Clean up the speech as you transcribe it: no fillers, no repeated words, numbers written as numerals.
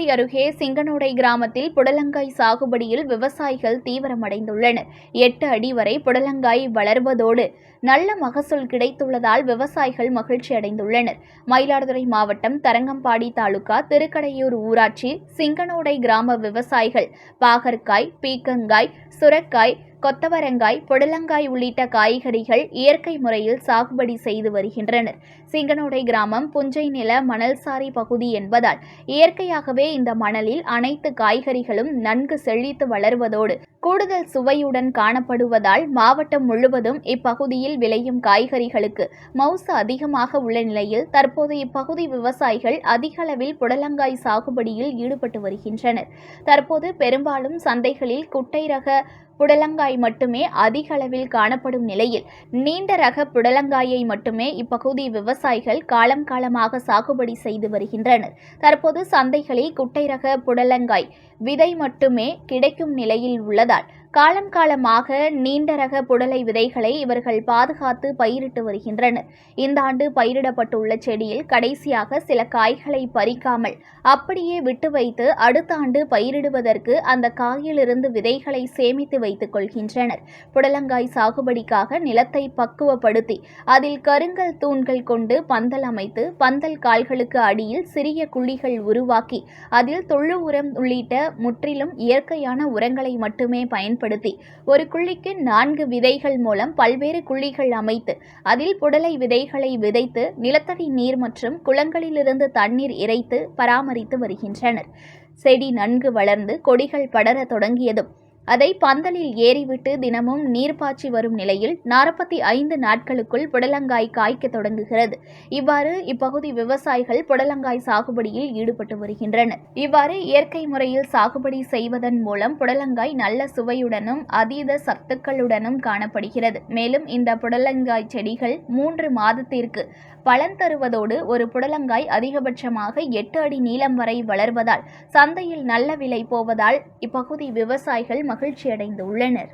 தரங்கம்பாடி அருகே சிங்கனோடை கிராமத்தில் புடலங்காய் சாகுபடியில் விவசாயிகள் தீவிரமடைந்துள்ளனர். 8 அடி வரை புடலங்காய் வளர்வதோடு நல்ல மகசூல் கிடைத்துள்ளதால் விவசாயிகள் மகிழ்ச்சி அடைந்துள்ளனர். மயிலாடுதுறை மாவட்டம் தரங்கம்பாடி தாலுகா திருக்கடையூர் ஊராட்சி சிங்கனோடை கிராம விவசாயிகள் பாகற்காய், பீக்கங்காய், சுரக்காய், கொத்தவரங்காய், புடலங்காய் உள்ளிட்ட காய்கறிகள் இயற்கை முறையில் சாகுபடி செய்து வருகின்றனர். சிங்கனோடை கிராமம் புஞ்சை நில மணல்சாரி பகுதி என்பதால் இயற்கையாகவே இந்த மணலில் அனைத்து காய்கறிகளும் நன்கு செழித்து வளர்வதோடு கூடுதல் சுவையுடன் காணப்படுவதால் மாவட்டம் முழுவதும் இப்பகுதியில் விளையும் காய்கறிகளுக்கு மவுசு அதிகமாக உள்ள நிலையில் தற்போது இப்பகுதி விவசாயிகள் அதிக அளவில் புடலங்காய் சாகுபடியில் ஈடுபட்டு வருகின்றனர். தற்போது பெரும்பாலும் சந்தைகளில் குட்டை ரக புடலங்காய் மட்டுமே அதிக அளவில் காணப்படும் நிலையில் நீண்ட ரக புடலங்காயை மட்டுமே இப்பகுதி விவசாயிகள் காலம் காலமாக சாகுபடி செய்து வருகின்றனர். தற்போது சந்தைகளில் குட்டை ரக புடலங்காய் விதை மட்டுமே கிடைக்கும் நிலையில் உள்ளதால் காலம் காலமாக நீண்ட ரக புடலை விதைகளை இவர்கள் பாதுகாத்து பயிரிட்டு வருகின்றனர். இந்த ஆண்டு பயிரிடப்பட்டுள்ள செடியில் கடைசியாக சில காய்களை பறிக்காமல் அப்படியே விட்டு வைத்து அடுத்த ஆண்டு பயிரிடுவதற்கு அந்த காயிலிருந்து விதைகளை சேமித்து வைத்துக் கொள்கின்றனர். புடலங்காய் சாகுபடிக்காக நிலத்தை பக்குவப்படுத்தி அதில் கருங்கல் தூண்கள் கொண்டு பந்தல் அமைத்து பந்தல் கால்களுக்கு அடியில் சிறிய குழிகள் உருவாக்கி அதில் தொழு உரம் உள்ளிட்ட முற்றிலும் இயற்கையான உரங்களை மட்டுமே பயன்படுத்தி ஒரு குழிக்கு 4 விதைகள் மூலம் பல்வேறு குழிகள் அமைத்து அதில் புடலை விதைகளை விதைத்து நிலத்தடி நீர் மற்றும் குளங்களிலிருந்து தண்ணீர் இறைத்து பராமரித்து வருகின்றனர். செடி நன்கு வளர்ந்து கொடிகள் படர தொடங்கியதும் அதை பந்தலில் ஏறிவிட்டு தினமும் நீர் பாய்ச்சி வரும் நிலையில் 45 நாட்களுக்குள் புடலங்காய் காய்க்க தொடங்குகிறது. இவ்வாறு இப்பகுதி விவசாயிகள் புடலங்காய் சாகுபடியில் ஈடுபட்டு வருகின்றனர். இவ்வாறு இயற்கை முறையில் சாகுபடி செய்வதன் மூலம் புடலங்காய் நல்ல சுவையுடனும் அதீத சத்துக்களுடனும் காணப்படுகிறது. மேலும் இந்த புடலங்காய் செடிகள் 3 மாதத்திற்கு பலன் தருவதோடு ஒரு புடலங்காய் அதிகபட்சமாக 8 அடி நீளம் வரை வளர்வதால் சந்தையில் நல்ல விலை போவதால் இப்பகுதி விவசாயிகள் மகிழ்ச்சியடைந்துள்ளனர்.